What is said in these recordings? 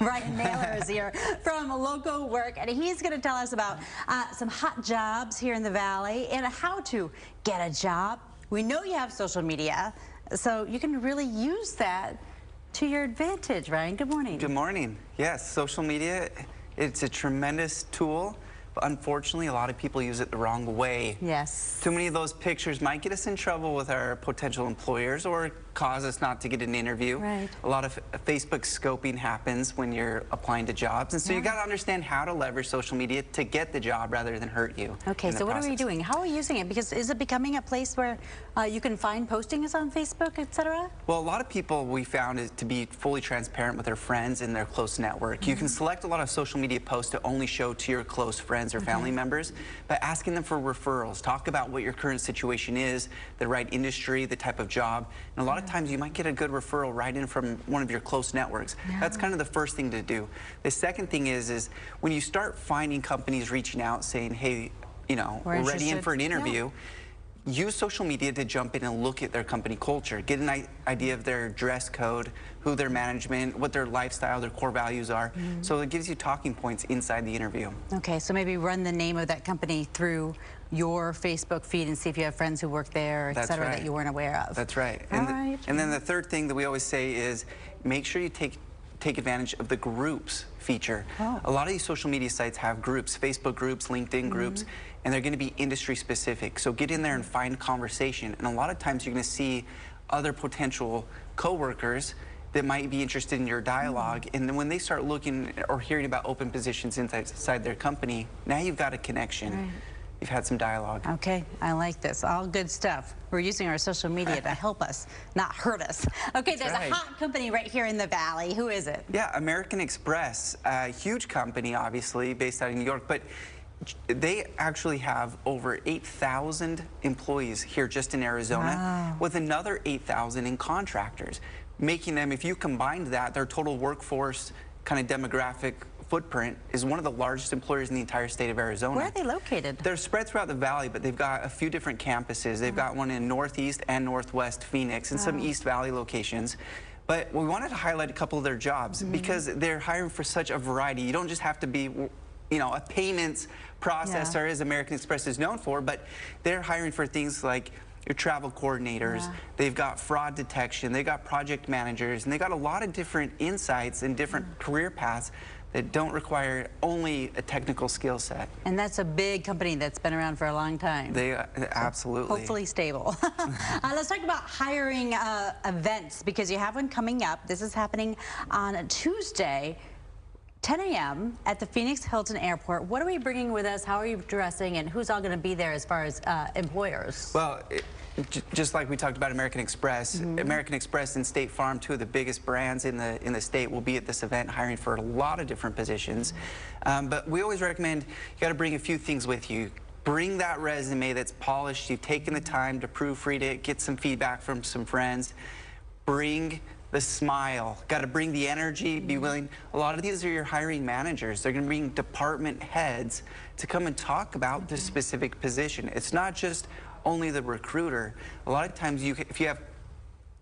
Ryan Naylor is here from Local Work, and he's going to tell us about some hot jobs here in the Valley and how to get a job. We know you have social media, so you can really use that to your advantage. Ryan, good morning. Good morning. Yes, social media, it's a tremendous tool. But unfortunately, a lot of people use it the wrong way. Yes. Too many of those pictures might get us in trouble with our potential employers or cause us not to get an interview. Right. A lot of Facebook scoping happens when you're applying to jobs. And so you got to understand how to leverage social media to get the job rather than hurt you. Okay, so what are we doing? How are we using it? Because is it becoming a place where you can find postings on Facebook, etc.? Well, a lot of people we found is to be fully transparent with their friends and their close network. You can select a lot of social media posts to only show to your close friends or family members, by asking them for referrals. Talk about what your current situation is, the right industry, the type of job. And a lot of times you might get a good referral right in from one of your close networks. That's kind of the first thing to do. The second thing is when you start finding companies reaching out saying, hey, you know, we're ready in for an interview, use social media to jump in and look at their company culture, get an idea of their dress code, who their management, what their lifestyle, their core values are. So it gives you talking points inside the interview. Okay, so maybe run the name of that company through your Facebook feed and see if you have friends who work there, et cetera, that you weren't aware of. That's right. And then the third thing that we always say is make sure you take advantage of the groups feature. A lot of these social media sites have groups, Facebook groups, LinkedIn groups, and they're going to be industry specific. So get in there and find conversation. And a lot of times you're going to see other potential coworkers that might be interested in your dialogue. And then when they start looking or hearing about open positions inside their company, now you've got a connection. You've had some dialogue. Okay, I like this. All good stuff. We're using our social media to help us, not hurt us. Okay, there's a hot company right here in the Valley. Who is it? Yeah, American Express, a huge company, obviously, based out of New York, but they actually have over 8,000 employees here just in Arizona, with another 8,000 in contractors, making them, if you combined that, their total workforce kind of demographic footprint is one of the largest employers in the entire state of Arizona. Where are they located? They're spread throughout the Valley, but they've got a few different campuses. They've got one in Northeast and Northwest Phoenix and some East Valley locations. But we wanted to highlight a couple of their jobs because they're hiring for such a variety. You don't just have to be, you know, a payments processor as American Express is known for, but they're hiring for things like your travel coordinators, they've got fraud detection, they've got project managers, and they got a lot of different insights and different career paths that don't require only a technical skill set. And that's a big company that's been around for a long time. They absolutely. Hopefully stable. Let's talk about hiring events, because you have one coming up. This is happening on Tuesday, 10 a.m. at the Phoenix Hilton Airport. What are we bringing with us? How are you dressing? And who's all going to be there as far as employers? Well, just like we talked about American Express, American Express and State Farm, two of the biggest brands in the state, will be at this event hiring for a lot of different positions. But we always recommend you got to bring a few things with you. Bring that resume that's polished. You've taken the time to proofread it, get some feedback from some friends. Bring the smile, got to bring the energy, be willing. A lot of these are your hiring managers. They're going to bring department heads to come and talk about this specific position. It's not just only the recruiter. A lot of times if you have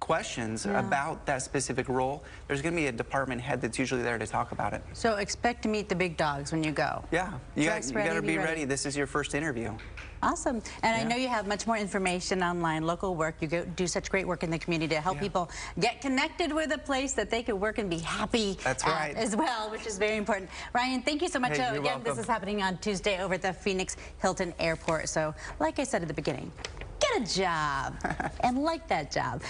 questions about that specific role, there's going to be a department head that's usually there to talk about it. So expect to meet the big dogs when you go. Yeah, you got to be ready. This is your first interview. Awesome. And I know you have much more information online, Local Work. You do such great work in the community to help people get connected with a place that they can work and be happy at as well, which is very important. Ryan, thank you so much. Hey, Again, this is happening on Tuesday over at the Phoenix Hilton Airport. So like I said at the beginning, get a job and like that job.